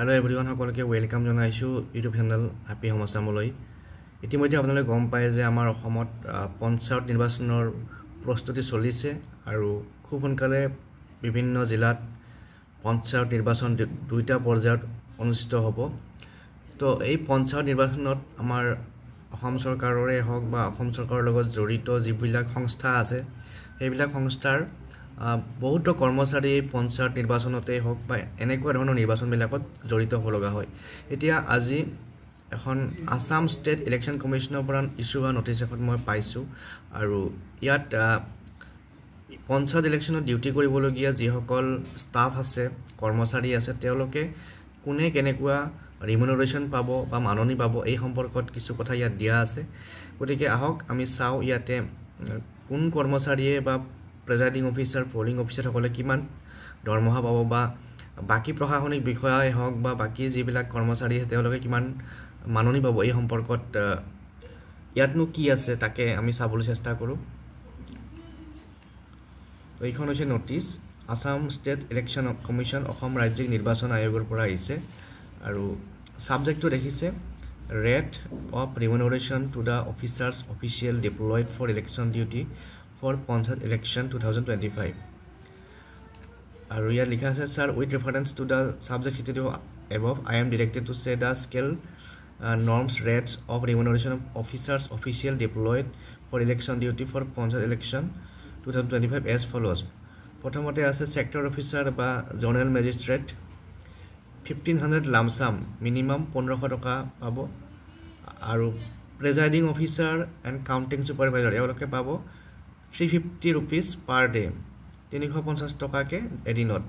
Hello everyone, সকলকে welcome জনাইছো YouTube channel happy home আসামলৈ। ইতিমধ্যে আপোনালোকে গম পায় যে আমাৰ অসমত পঞ্চায়ত নিৰ্বাচনৰ প্ৰস্তুতি চলিছে আৰু খুব সোনকালে বিভিন্ন জিলাত পঞ্চায়ত নিৰ্বাচন দুইটা পৰ্যায়ত অনুষ্ঠিত হ'ব। তো এই পঞ্চায়ত নিৰ্বাচনত আমাৰ অসম চৰকাৰৰে হওক বা অসম চৰকাৰৰ লগত জড়িত যিবিলাক সংস্থা আছে সেইবিলাক সংস্থাৰ বহুতো কৰ্মচাৰী পঞ্চায়ত নিৰ্বাচনতে হওক বা এনেকুৱা ধৰণৰ নিৰ্বাচনবিলাকত জড়িত হ'ব লগা হয়। এতিয়া আজি এখন আসাম ষ্টেট ইলেকশ্যন কমিশ্যনৰ পৰা ইছ্যু হোৱা নটিছ এখন মই পাইছোঁ আৰু ইয়াত পঞ্চায়ত ইলেকশ্যনত ডিউটি কৰিবলগীয়া যিসকল ষ্টাফ আছে কৰ্মচাৰী আছে তেওঁলোকে কোনে কেনেকুৱা ৰিমুনাৰেশ্যন পাব বা মাননি পাব এই সম্পৰ্কত কিছু কথা ইয়াত দিয়া আছে। গতিকে আহক আমি চাওঁ ইয়াতে কোন কৰ্মচাৰীয়ে বা প্ৰেজাইডিং অফিচাৰ পলিং অফিচাৰসকলে কিমান দৰমহা পাব বা বাকী প্ৰশাসনিক বিষয়াই হওক বা বাকী যিবিলাক কৰ্মচাৰী আছে তেওঁলোকে কিমান মাননি পাব এই সম্পৰ্কত ইয়াতনো কি আছে তাকে আমি চাবলৈ চেষ্টা কৰোঁ। এইখন হৈছে notice Assam state election commission Asom ৰাজ্যিক নিৰ্বাচন আয়োগৰ পৰা আহিছে আৰু ছাবজেক্টটো দেখিছে rate of remuneration to the officers official deployed for election duty for Panchayat election 2025 আৰু ইয়াত লিখা আছে sir with reference to the subject cited above I am directed to say the scale norms rates of remuneration of officers official deployed for election duty for Panchayat election 2025 as follows. প্ৰথমতে আছে sector officer বা zonal magistrate 1500 lump sum minimum 1500 টকা পাব আৰু presiding officer and counting supervisor এওঁলোকে পাব 350 rupees per day 350 টকাকে এদিনত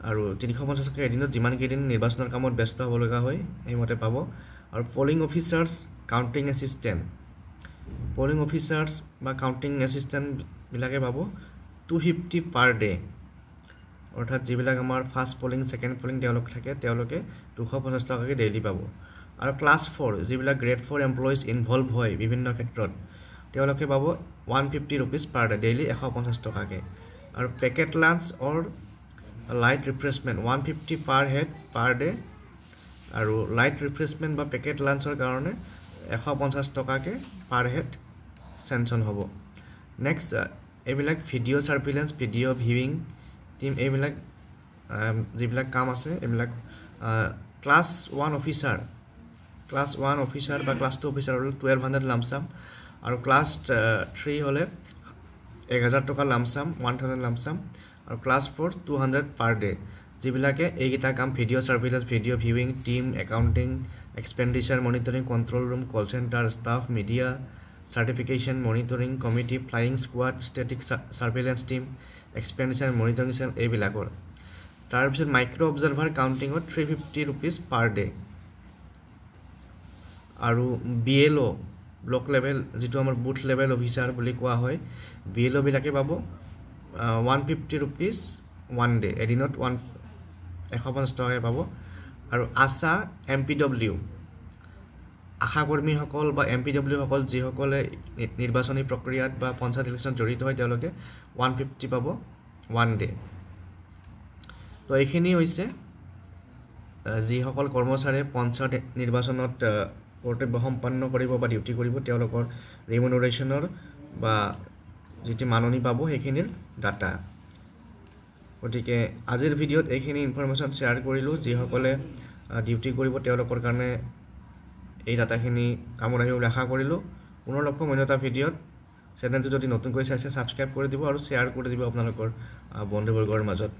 আৰু 350 টকা এদিনত যিমান কেইদিন নিৰ্বাচনৰ কামত ব্যস্ত হ'ব লগা হয় এইমতে পাব। আৰু polling officers counting assistant polling officers বা কাউণ্টিং এছিষ্টেণ্ট বিলাকে পাব 250 পাৰ ডে অৰ্থাৎ যিবিলাক আমাৰ ফাৰ্ষ্ট পলিং ছেকেণ্ড পলিং তেওঁলোক থাকে তেওঁলোকে 250 টকাকে ডেইলি পাব। আৰু ক্লাছ 4 যিবিলাক গ্ৰেড 4 এমপ্লয়িজ ইনভলভ হয় বিভিন্ন ক্ষেত্ৰত তেওঁলোকে পাব 150 rupees per day daily 150 টকাকে। আৰু packet lunch or light refreshment 150 per head per day আৰু লাইট ৰিফ্ৰেছমেণ্ট বা পেকেট লাঞ্চৰ কাৰণে 150 টকাকে per head চেনচন হ'ব। নেক্সট এইবিলাক video' surveillance video' viewing team এইবিলাক যিবিলাক কাম আছে এইবিলাক ক্লাছ 1 অফিচাৰ বা ক্লাছ 2 অফিচাৰ হ'ল 1200 লামচাম আৰু ক্লাছ 3 হ'লে 1000 টকা লামচাম 1000 লামচাম আৰু ক্লাছ 4 200 পাৰ ডে যিবিলাকে এইকেইটা কাম video' surveillance video' viewing team accounting expenditure monitoring control room call centre staff media certification monitoring committee flying squad static surveillance team expenditure monitoring cell এইবিলাকৰ। তাৰপিছত মাইক্ৰ' অবজাৰ্ভাৰ কাউণ্টিঙত 350 rupees per day আৰু BLO block level যিটো আমাৰ booth level officer বুলি কোৱা হয় BLO বিলাকে পাব 150 rupees 1 ডে এদিনত 150 টকাকে পাব। আৰু আশা MPW আশাকৰ্মীসকল বা MPW সকল যিসকলে নিৰ্বাচনী প্ৰক্ৰিয়াত বা পঞ্চায়ত ইলেকশ্যনত জড়িত হয় তেওঁলোকে 150 পাব 1 ডে। তো এইখিনি হৈছে যিসকল কৰ্মচাৰীয়ে পঞ্চায়ত নিৰ্বাচনত কৰ্তব্য সম্পন্ন কৰিব বা ডিউটি কৰিব তেওঁলোকৰ ৰিমুনাৰেশ্যনৰ বা যিটো মাননি পাব সেইখিনিৰ ডাটা। গতিকে আজিৰ ভিডিঅ'ত এইখিনি ইনফৰমেশ্যন শ্বেয়াৰ কৰিলোঁ যিসকলে ডিউটি কৰিব তেওঁলোকৰ কাৰণে এই ডাটাখিনি কামত আহিব বুলি আশা কৰিলোঁ। পুনৰ লগ পাম অন্য এটা ভিডিঅ'ত। চেনেলটো যদি নতুনকৈ চাইছে ছাবস্ক্ৰাইব কৰি দিব আৰু শ্বেয়াৰ কৰি দিব আপোনালোকৰ বন্ধুবৰ্গৰ মাজত।